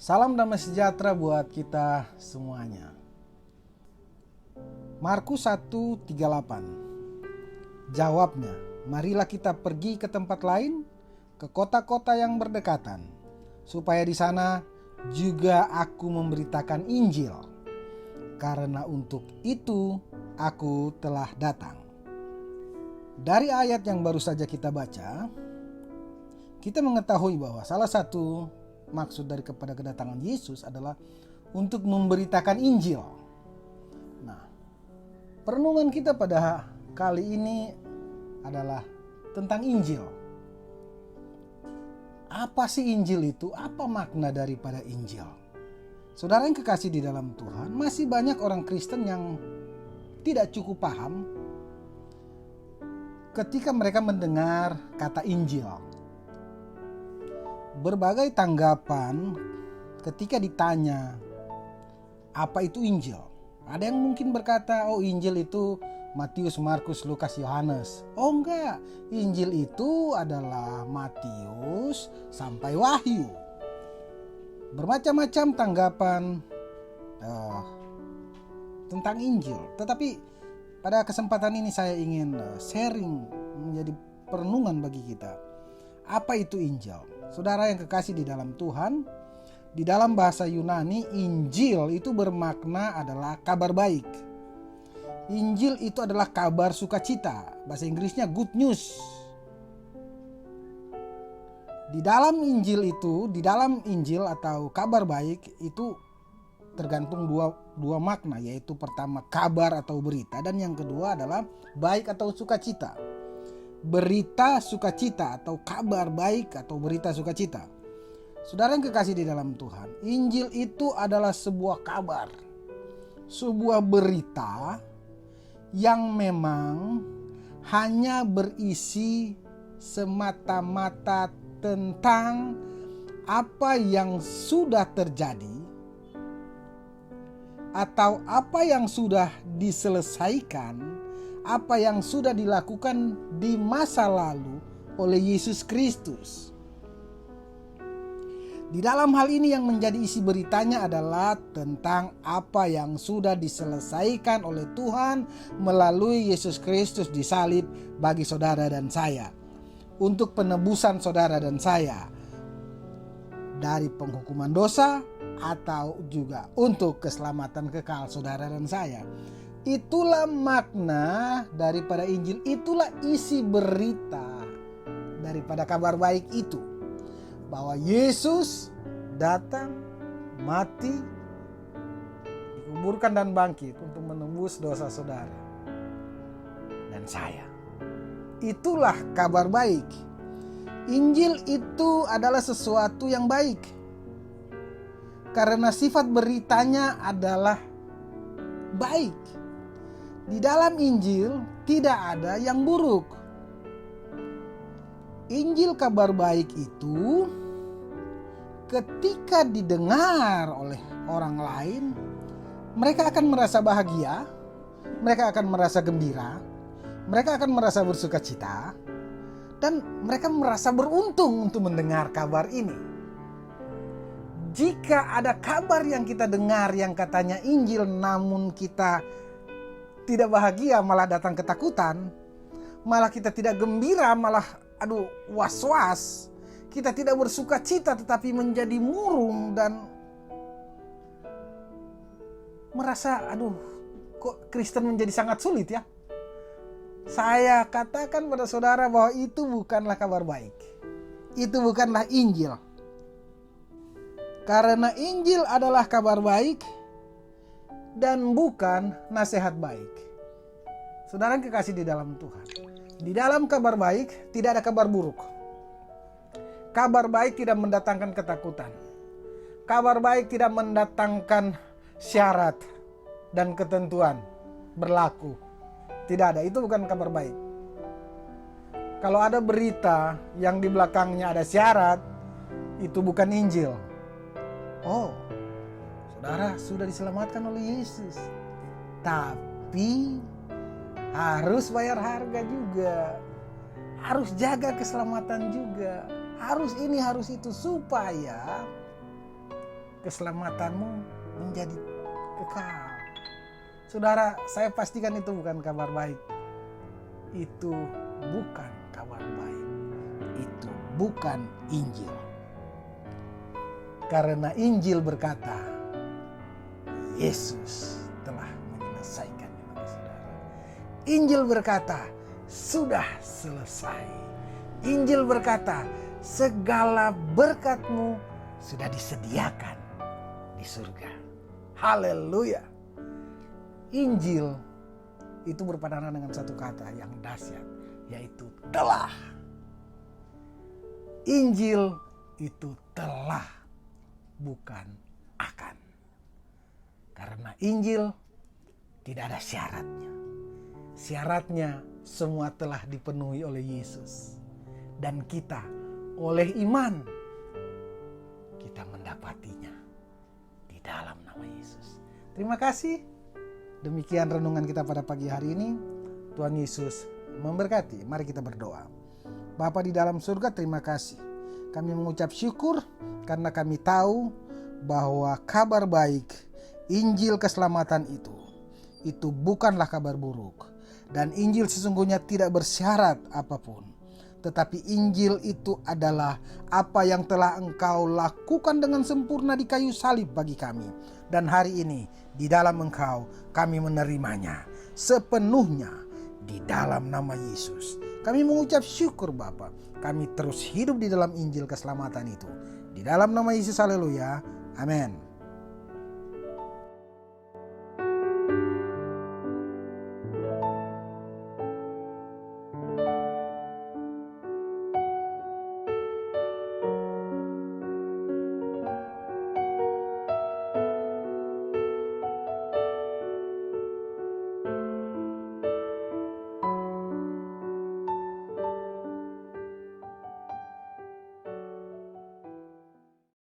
Salam damai sejahtera buat kita semuanya. Markus 1:38. Jawabnya, marilah kita pergi ke tempat lain, ke kota-kota yang berdekatan, supaya di sana juga aku memberitakan Injil. Karena untuk itu aku telah datang. Dari ayat yang baru saja kita baca, kita mengetahui bahwa salah satu maksud daripada kedatangan Yesus adalah untuk memberitakan Injil. Nah, perenungan kita pada kali ini adalah tentang Injil. Apa sih Injil itu? Apa makna daripada Injil? Saudara yang kekasih di dalam Tuhan, masih banyak orang Kristen yang tidak cukup paham ketika mereka mendengar kata Injil. Berbagai tanggapan ketika ditanya apa itu Injil. Ada yang mungkin berkata, oh Injil itu Matius, Markus, Lukas, Yohanes. Oh enggak, Injil itu adalah Matius sampai Wahyu. Bermacam-macam tanggapan tentang Injil. Tetapi pada kesempatan ini saya ingin sharing menjadi perenungan bagi kita. Apa itu Injil? Saudara yang kekasih di dalam Tuhan, di dalam bahasa Yunani, Injil itu bermakna adalah kabar baik. Injil itu adalah kabar sukacita. Bahasa Inggrisnya good news. Di dalam Injil itu, di dalam Injil atau kabar baik itu tergantung dua makna, yaitu pertama kabar atau berita, dan yang kedua adalah baik atau sukacita. Berita sukacita atau kabar baik atau berita sukacita. Saudara yang kekasih di dalam Tuhan, Injil itu adalah sebuah kabar, sebuah berita yang memang hanya berisi semata-mata tentang apa yang sudah terjadi atau apa yang sudah diselesaikan, apa yang sudah dilakukan di masa lalu oleh Yesus Kristus. Di dalam hal ini yang menjadi isi beritanya adalah tentang apa yang sudah diselesaikan oleh Tuhan melalui Yesus Kristus disalib bagi saudara dan saya. Untuk penebusan saudara dan saya dari penghukuman dosa atau juga untuk keselamatan kekal saudara dan saya. Itulah makna daripada Injil, itulah isi berita daripada kabar baik itu. Bahwa Yesus datang, mati, dikuburkan dan bangkit untuk menembus dosa saudara dan saya. Itulah kabar baik. Injil itu adalah sesuatu yang baik. Karena sifat beritanya adalah baik. Di dalam Injil tidak ada yang buruk. Injil kabar baik itu ketika didengar oleh orang lain, mereka akan merasa bahagia, mereka akan merasa gembira, mereka akan merasa bersukacita, dan mereka merasa beruntung untuk mendengar kabar ini. Jika ada kabar yang kita dengar yang katanya Injil namun kita tidak bahagia, malah datang ketakutan, malah kita tidak gembira, malah was-was, kita tidak bersuka cita tetapi menjadi murung dan merasa kok Kristen menjadi sangat sulit ya. Saya katakan pada saudara bahwa itu bukanlah kabar baik. Itu bukanlah Injil. Karena Injil adalah kabar baik dan bukan nasihat baik. Saudara yang kekasih di dalam Tuhan, di dalam kabar baik tidak ada kabar buruk. Kabar baik tidak mendatangkan ketakutan. Kabar baik tidak mendatangkan syarat dan ketentuan berlaku. Tidak ada, itu bukan kabar baik. Kalau ada berita yang di belakangnya ada syarat, itu bukan Injil. Oh, saudara sudah diselamatkan oleh Yesus, tapi harus bayar harga juga, harus jaga keselamatan juga, harus ini harus itu supaya keselamatanmu menjadi kekal. Saudara, saya pastikan itu bukan kabar baik. Itu bukan kabar baik. Itu bukan Injil. Karena Injil berkata, Yesus telah menyelesaikannya bagi saudara. Injil berkata, sudah selesai. Injil berkata, segala berkatmu sudah disediakan di surga. Haleluya. Injil itu berpadanan dengan satu kata yang dahsyat, yaitu telah. Injil itu telah, bukan akan. Karena Injil tidak ada syaratnya. Syaratnya semua telah dipenuhi oleh Yesus. Dan kita oleh iman kita mendapatinya di dalam nama Yesus. Terima kasih. Demikian renungan kita pada pagi hari ini. Tuhan Yesus memberkati. Mari kita berdoa. Bapa di dalam surga, terima kasih. Kami mengucap syukur karena kami tahu bahwa kabar baik, Injil keselamatan itu bukanlah kabar buruk. Dan Injil sesungguhnya tidak bersyarat apapun. Tetapi Injil itu adalah apa yang telah Engkau lakukan dengan sempurna di kayu salib bagi kami. Dan hari ini di dalam Engkau kami menerimanya sepenuhnya di dalam nama Yesus. Kami mengucap syukur Bapa. Kami terus hidup di dalam Injil keselamatan itu. Di dalam nama Yesus, haleluya. Amin.